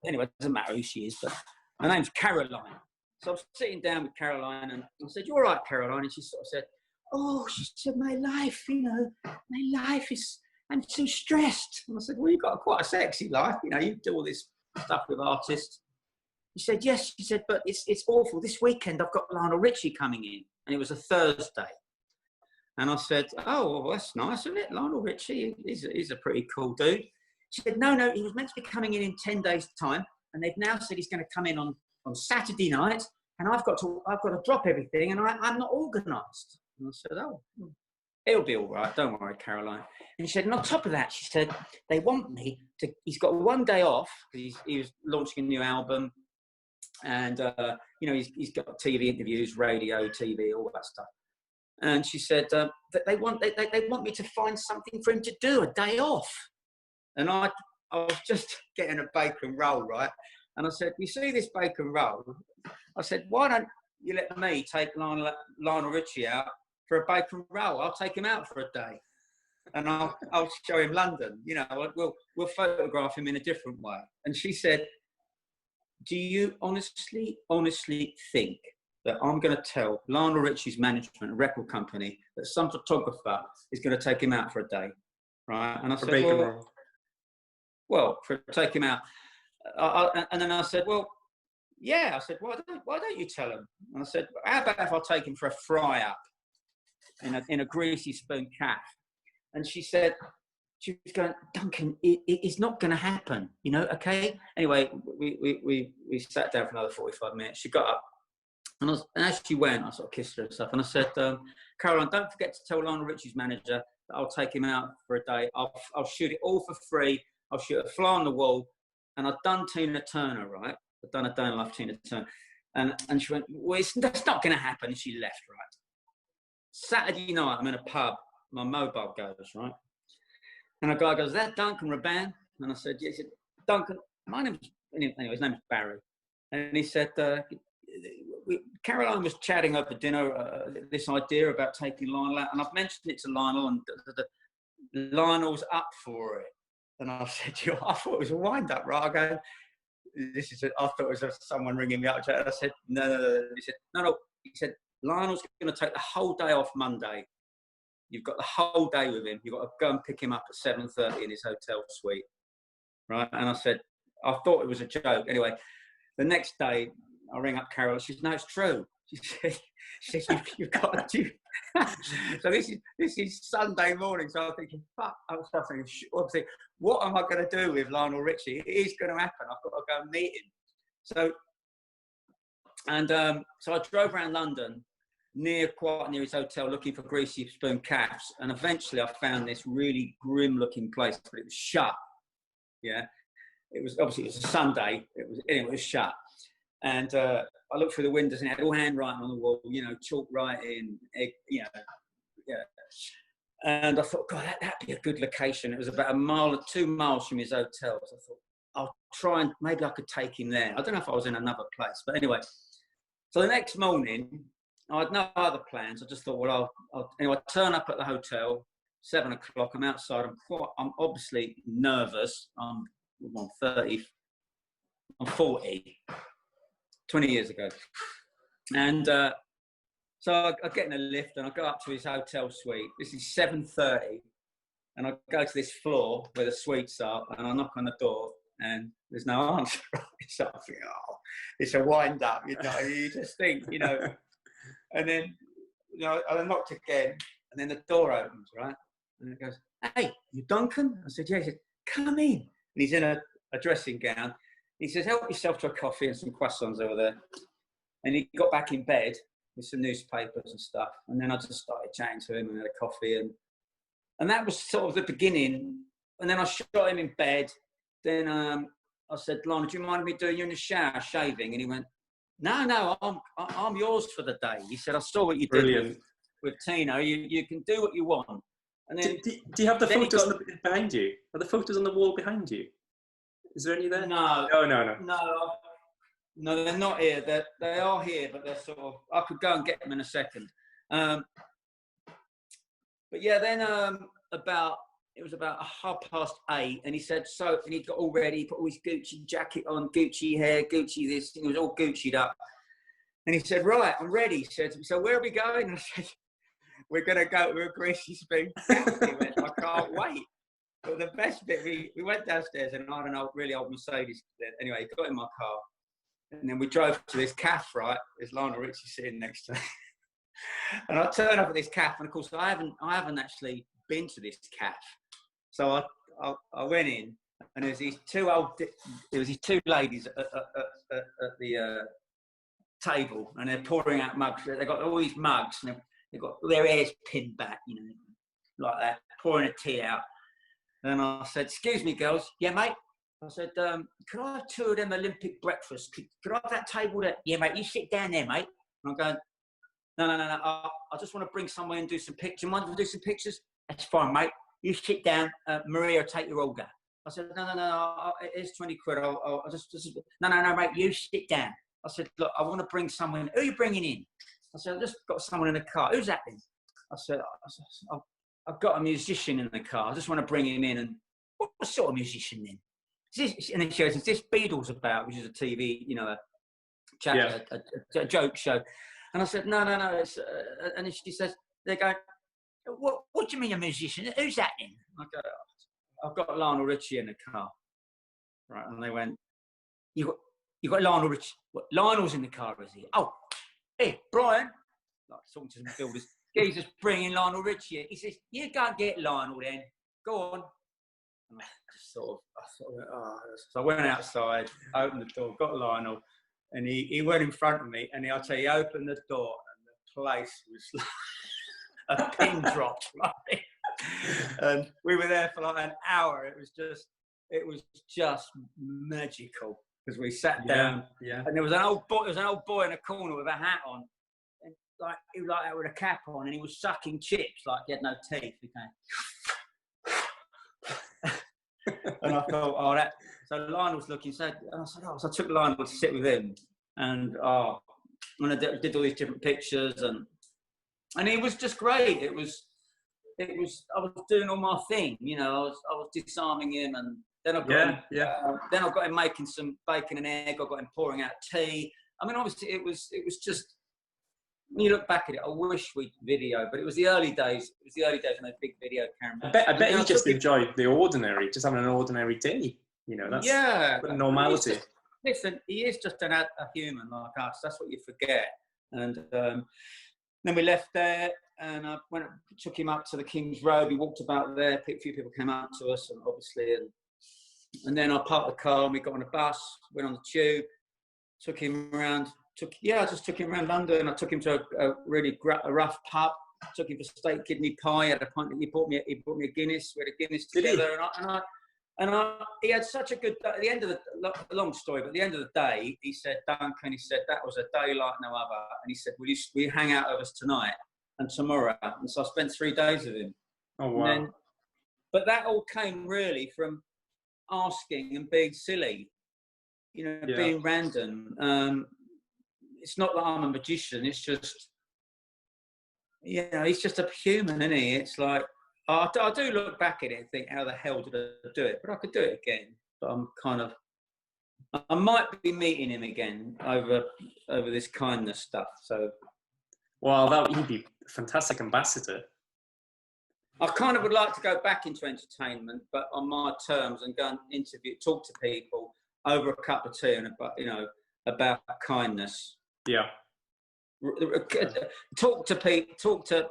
anyway, it doesn't matter who she is, but her name's Caroline. So I was sitting down with Caroline, and I said, "You all right, Caroline?" And she sort of said, "Oh," she said, "my life, my life is, I'm so stressed." And I said, "Well, you've got quite a sexy life, you do all this stuff with artists." She said, "Yes," she said, "but it's awful. This weekend I've got Lionel Richie coming in." And it was a Thursday. And I said, "Oh, well, that's nice, isn't it? Lionel Richie, he's a pretty cool dude." She said, No, he was meant to be coming in 10 days' time, and they've now said he's going to come in on Saturday night, and I've got to drop everything, and I'm not organised. And I said, "Oh, it'll be all right. Don't worry, Caroline." And she said, and on top of that, she said, they want me to, he's got 1 day off, because he was launching a new album, and, he's got TV interviews, radio, TV, all that stuff. And she said that they want me to find something for him to do, a day off. And I was just getting a bacon roll, right? And I said, "You see this bacon roll?" I said, "Why don't you let me take Lionel Richie out for a bacon roll? I'll take him out for a day, and I'll show him London. We'll photograph him in a different way." And she said, "Do you honestly think that I'm going to tell Lionel Richie's management, a record company, that some photographer is going to take him out for a day?" Right? And I said, well, for take him out. And then I said, "Well, yeah." I said, "Why don't you tell him?" And I said, "How about if I take him for a fry-up in a greasy spoon cafe?" And she said, she was going, "Duncan, it's not going to happen, okay?" Anyway, we sat down for another 45 minutes. She got up, and as she went, I sort of kissed her and stuff. And I said, "Caroline, don't forget to tell Lionel Richie's manager that I'll take him out for a day. I'll shoot it all for free. I'll shoot a fly on the wall." And I'd done Tina Turner, right? I'd done A Day in the Life of Tina Turner. And she went, "Well, that's not going to happen." And she left, right? Saturday night, I'm in a pub. My mobile goes, right? And a guy goes, "Is that Duncan Raban?" And I said, "Yes." He said, "Duncan, anyway, his name is Barry." And he said, Caroline was chatting over dinner, this idea about taking Lionel out. And I've mentioned it to Lionel, and Lionel's up for it. And I said, "I thought it was a wind-up, right?" I go, I thought it was someone ringing me up. I said, No. He said, No. He said, "Lionel's going to take the whole day off Monday. You've got the whole day with him. You've got to go and pick him up at 7:30 in his hotel suite." Right? And I said, I thought it was a joke. Anyway, the next day, I ring up Carol. She said, "No, it's true." She said, "You've got to." So this is Sunday morning. So I'm thinking, fuck. I was thinking, obviously, what am I going to do with Lionel Richie? It is going to happen. I've got to go and meet him. So I drove around London, quite near his hotel, looking for greasy spoon cafes, and eventually I found this really grim-looking place, but it was shut. Yeah. it was obviously it was a Sunday. It was shut, and I looked through the windows and it had all handwriting on the wall, you know, chalk writing, you know, yeah. And I thought, God, that'd be a good location. It was about 2 miles from his hotel. So I thought, I'll try and maybe I could take him there. I don't know if I was in another place, but anyway. So the next morning, I had no other plans. I just thought, well, anyway, I turn up at the hotel, 7 o'clock. I'm outside. I'm obviously nervous. I'm 40, 20 years ago. And so I get in a lift and I go up to his hotel suite. This is 7:30. And I go to this floor where the suites are and I knock on the door and there's no answer. So I think, oh, it's a wind up, you know, you just think, you know. And then, you know, I knocked again and then the door opens, right? And it goes, hey, you Duncan? I said, yeah. He said, come in. And he's in a dressing gown. He says, help yourself to a coffee and some croissants over there. And he got back in bed with some newspapers and stuff. And then I just started chatting to him and had a coffee. And that was sort of the beginning. And then I shot him in bed. Then I said, Lionel, do you mind me doing you in the shower, shaving? And he went, no, I'm yours for the day. He said, I saw what you did with Tino. You can do what you want. And then, do you have the photos behind you? Are the photos on the wall behind you? Is there any there? No. No, they're not here. They are here, but they're sort of. I could go and get them in a second. But yeah, then it was about 8:30, and he said so, and he got all ready. He put all his Gucci jacket on, Gucci hair, Gucci this. He was all Gucci'd up, and he said, "Right, I'm ready." He said, "So where are we going?" And I said, "We're going to go to a greasy spoon." He went, I can't wait. But the best bit, we went downstairs, and I had an really old Mercedes. Anyway, he got in my car. And then we drove to this cafe, right? There's Lionel Richie sitting next to me. And I turned up at this cafe, and of course, I haven't actually been to this cafe. So I went in, and there was these two ladies at the table, and they're pouring out mugs. They've got all these mugs, and they've got their ears pinned back, you know, like that, pouring a tea out. And I said, "Excuse me, girls." "Yeah, mate." I said, could I have 2 of them Olympic breakfasts? Could I have that table there? "Yeah, mate, you sit down there, mate." And I'm going, no. I just want to bring someone and do some pictures. Mind if I do some pictures? "That's fine, mate. You sit down. Maria will take your order." I said, no. It's 20 quid. I'll just no, mate. You sit down. I said, look, I want to bring someone. Who are you bringing in? I said, I've just got someone in the car. "Who's that then?" I said, I've got a musician in the car. I just want to bring him in. And what sort of musician then? And then she goes, "Is this Beatles about?" Which is a TV, you know, a joke show. And I said, no. It's, and then she says, they go, what do you mean a musician? "Who's that then?" I go, "I've got Lionel Richie in the car." Right. And they went, you got Lionel Richie. What, Lionel's in the car, is he? "Oh, hey, Brian." Like talking to some builders. He's just bringing Lionel Richie in. He says, "You go and get Lionel then. Go on." And I sort of went, oh. So I went outside, opened the door, got Lionel, and he went in front of me, and I'll tell you, he opened the door, and the place was like a pin drop, right? And we were there for like an hour. It was just magical, because we sat down, and there was an old boy in a corner with a hat on, and like he was like that with a cap on, and he was sucking chips like he had no teeth. And I thought, oh, that. So Lionel was looking sad, and I said, oh, so I took Lionel to sit with him, and I did all these different pictures, and it was just great. It was. I was doing all my thing, you know. I was disarming him, and then I got him making some bacon and egg. I got him pouring out tea. I mean, obviously, it was just. When you look back at it, I wish we'd video, but it was the early days. It was the early days when those big video cameras. I bet you just enjoyed the ordinary, just having an ordinary day. You know, that's normality. Listen, he is just a human like us. That's what you forget. And then we left there, and I took him up to the King's Road. We walked about there. A few people came up to us, and obviously, and then I parked the car, and we got on a bus, went on the tube, took him around. I just took him around London. I took him to a really rough pub. Took him for steak kidney pie. At a point, he bought me a Guinness. We had a Guinness together, and And he had such a good day. At the end of the long story, but at the end of the day, he said, Duncan, he said, that was a day like no other. And he said, will you hang out with us tonight and tomorrow? And so I spent 3 days with him. Oh, wow. But that all came really from asking and being silly, being random. It's not that I'm a magician. It's just, he's just a human, isn't he? It's like, I do look back at it and think, how the hell did I do it? But I could do it again. But I might be meeting him again over this kindness stuff. So, well, he'd be a fantastic ambassador. I kind of would like to go back into entertainment, but on my terms, and go and talk to people over a cup of tea and about kindness. Yeah. Talk to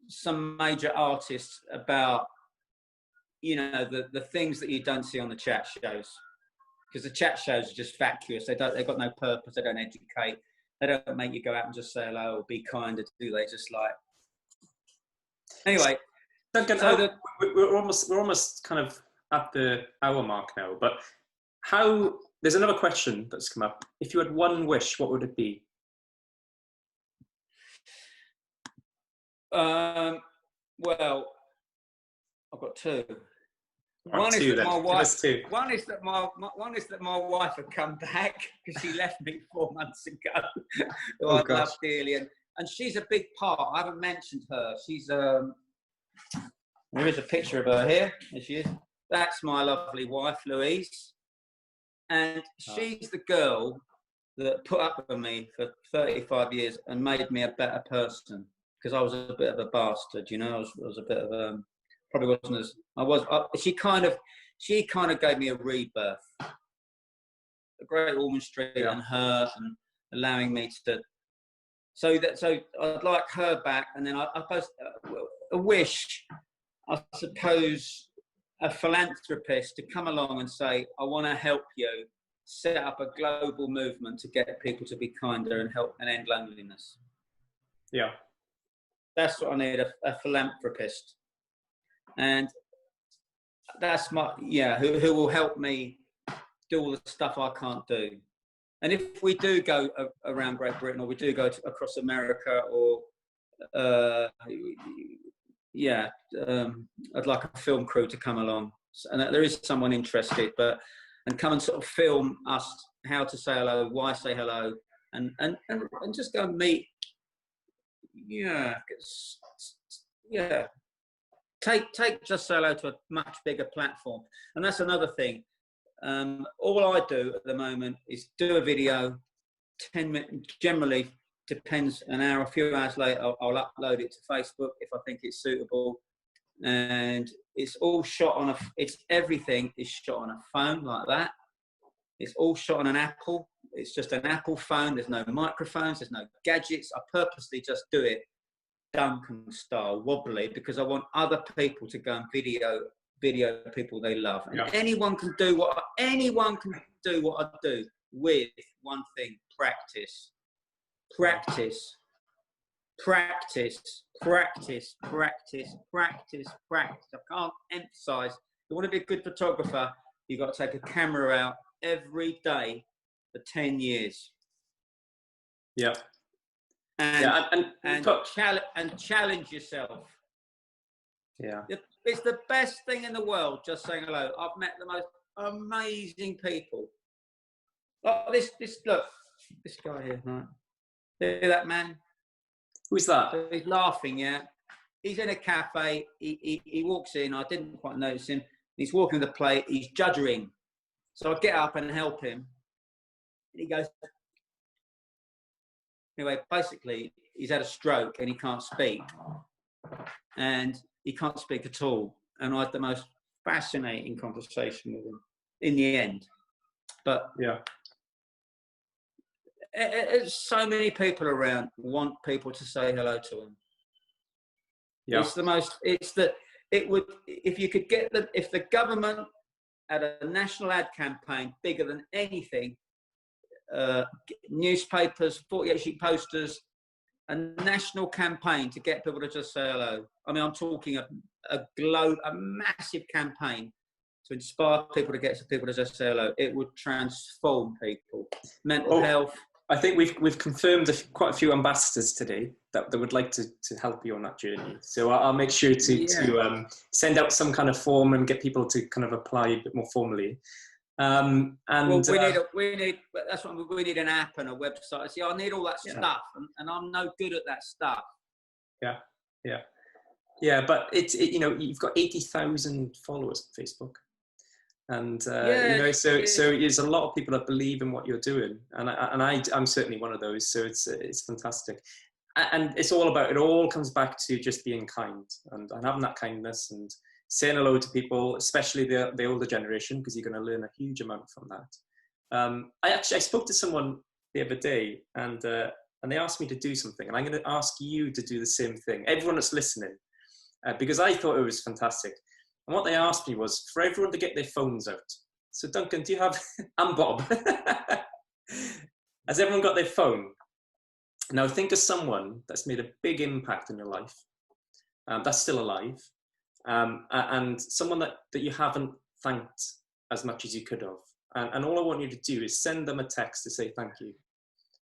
some major artists about the things that you don't see on the chat shows, because the chat shows are just vacuous. They've got no purpose. They don't educate. They don't make you go out and just say hello or be kind, do they? Just like, anyway. Duncan, so we're almost kind of at the hour mark now, but there's another question that's come up. If you had one wish, what would it be? Well, I've got two. One is that my wife had come back, because she left me 4 months ago, who I love dearly, and she's a big part. I haven't mentioned her. She's there is a picture of her here. There she is. That's my lovely wife, Louise, and she's the girl that put up with me for 35 years and made me a better person. Because I was a bit of a bastard, I was a bit of probably wasn't as I was. She kind of gave me a rebirth, a great woman street, and her, and allowing me to. So I'd like her back, and then I suppose a wish, I suppose, a philanthropist to come along and say, I want to help you set up a global movement to get people to be kinder and help and end loneliness. Yeah. That's what I need, a philanthropist. And that's who will help me do all the stuff I can't do. And if we do go around Great Britain, or we do go across America, or I'd like a film crew to come along. And there is someone interested, and come and sort of film us how to say hello, why say hello, and just go and meet. Take Just Say Hello to a much bigger platform. And that's another thing. All I do at the moment is do a video, 10 minutes, generally depends, an hour, a few hours later, I'll upload it to Facebook if I think it's suitable. And it's all shot everything is shot on a phone like that. It's all shot on an Apple. It's just an Apple phone. There's no microphones. There's no gadgets. I purposely just do it Duncan style, wobbly, because I want other people to go and video people they love. And anyone can do what I do with one thing: practice. Practice. Practice. Practice. Practice. Practice. Practice. I can't emphasize. If you want to be a good photographer, you've got to take a camera out every day for 10 years. Yeah. And challenge yourself. Yeah. It's the best thing in the world, just saying hello. I've met the most amazing people. Oh, this guy here, right? See that man? Who's that? So he's laughing, yeah. He's in a cafe. He walks in. I didn't quite notice him. He's walking with a plate. He's juddering. So I get up and help him. And he goes. Anyway, basically, he's had a stroke and he can't speak. And he can't speak at all. And I had the most fascinating conversation with him in the end. But yeah, so many people around want people to say hello to them. Yeah. If the government had a national ad campaign bigger than anything, newspapers, 48-sheet posters, a national campaign to get people to just say hello. I mean, I'm talking a massive campaign to inspire people to get to people to just say hello. It would transform people. Mental health. I think we've confirmed quite a few ambassadors today that would like to help you on that journey. So I'll make sure to send out some kind of form and get people to kind of apply a bit more formally. And we need that's what we need, an app and a website. See, I need all that stuff, and I'm no good at that stuff. But you've got 80,000 followers on Facebook, and so there's a lot of people that believe in what you're doing, and I'm certainly one of those. So it's fantastic, and it all comes back to just being kind and having that kindness and saying hello to people, especially the older generation, because you're going to learn a huge amount from that. I spoke to someone the other day, and they asked me to do something, and I'm going to ask you to do the same thing. Everyone that's listening. Because I thought it was fantastic. And what they asked me was for everyone to get their phones out. So Duncan, do you have, and Bob, has everyone got their phone? Now think of someone that's made a big impact in your life, that's still alive, and someone that you haven't thanked as much as you could have. And all I want you to do is send them a text to say thank you,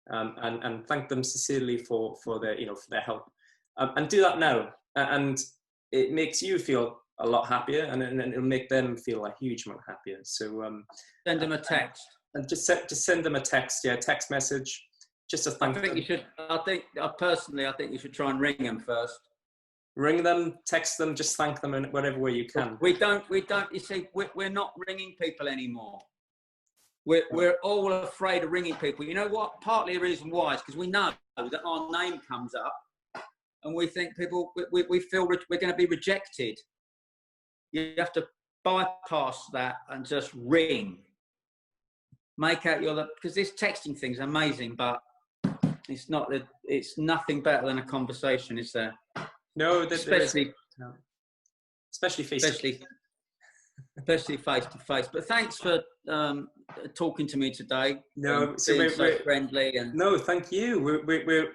and thank them sincerely for their help. And do that now. And it makes you feel a lot happier, and it'll make them feel a huge amount happier. So send them a text, and just send them a text, text message, just to thank them. I think you should try and ring them first. Ring them, text them, just thank them in whatever way you can. We don't. You see, we're not ringing people anymore. We're all afraid of ringing people. You know what? Partly the reason why is because we know that our name comes up. And we think we feel we're going to be rejected. You have to bypass that and just ring. Make out because this texting thing's amazing, but it's not. It's nothing better than a conversation, is there? No, especially face to face. But thanks for talking to me today. No, so we're friendly and no, thank you. We're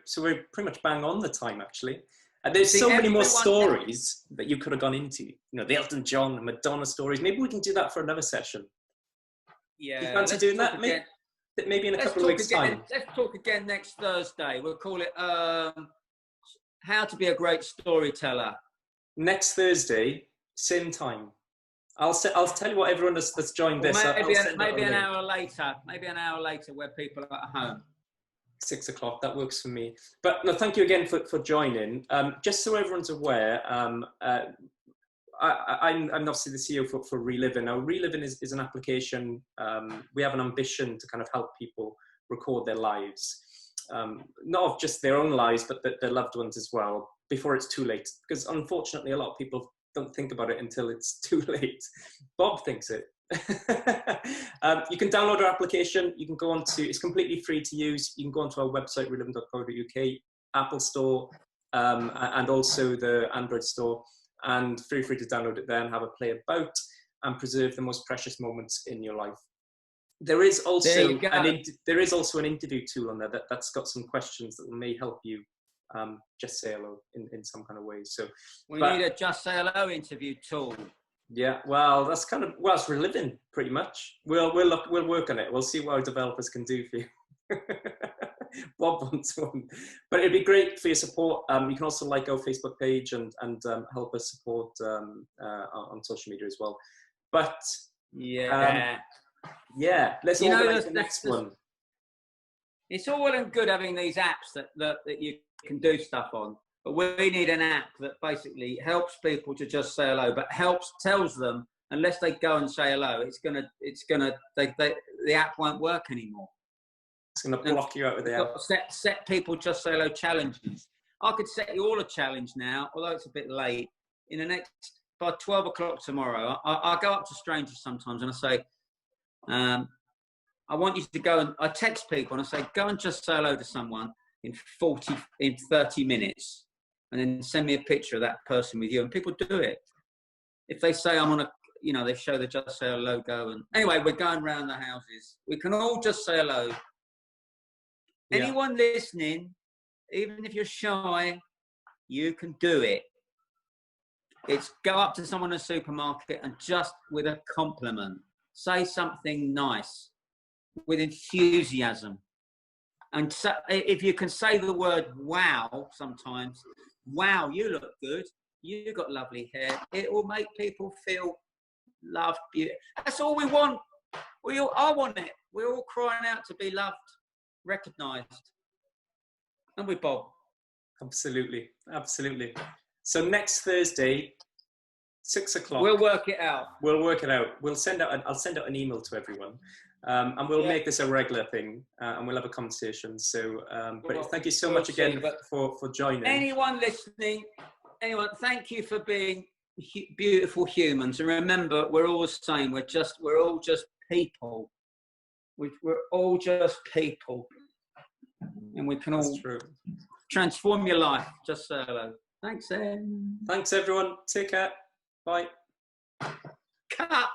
pretty much bang on the time actually. And there's so many more stories that you could have gone into. The Elton John and Madonna stories. Maybe we can do that for another session. Yeah, you fancy doing that? Maybe in a couple of weeks' time. Let's talk again next Thursday. We'll call it How to Be a Great Storyteller. Next Thursday, same time. I'll tell you what everyone that's joined this. Maybe an hour later. Maybe an hour later, where people are at home. 6 o'clock. That works for me. But no, thank you again for joining. Just so everyone's aware, I'm obviously the CEO for Reliving. Now, Reliving is an application. We have an ambition to kind of help people record their lives, not of just their own lives, but their loved ones as well, before it's too late. Because unfortunately, a lot of people don't think about it until it's too late. Bob thinks it. You can download our application. You can go on to, it's completely free to use. You can go onto our website, reliving.co.uk, Apple Store, and also the Android Store, and feel free to download it there and have a play about and preserve the most precious moments in your life. There is also an interview tool on there that's got some questions that may help you just say hello in some kind of way. So we need a just say hello interview tool. Yeah, well, that's kind of, it's Reliving pretty much. We'll work on it. We'll see what our developers can do for you. Bob wants one, but it'd be great for your support. You can also like our Facebook page and help us support on social media as well. But let's organise the next one. It's all well and good having these apps that you can do stuff on. But we need an app that basically helps people to just say hello, but tells them unless they go and say hello, the app won't work anymore. It's going to block you out of the app. Set people just say hello challenges. I could set you all a challenge now, although it's a bit late. By 12 o'clock tomorrow, I go up to strangers sometimes and I say, I want you to go and I text people and I say, go and just say hello to someone in 30 minutes. And then send me a picture of that person with you. And people do it. If they say I'm on they show the Just Say Hello logo. And anyway, we're going around the houses. We can all just say hello. Yeah. Anyone listening, even if you're shy, you can do it. It's go up to someone in a supermarket and just with a compliment, say something nice with enthusiasm. And so, if you can say the word wow sometimes, wow, you look good, you got lovely hair, it will make people feel loved. That's all we want. I want it. We're all crying out to be loved, recognised. And we Bob. Absolutely, absolutely. So next Thursday, 6 o'clock. We'll work it out. We'll work it out. I'll send out an email to everyone, and we'll make this a regular thing, and we'll have a conversation. So, but thank you so much again for joining. Anyone listening, thank you for being beautiful humans. And remember, we're all the same. We're all just people. We're all just people, and we can all transform your life. Just say hello. Thanks, Em. Thanks, everyone. Take care. Bye. Cut.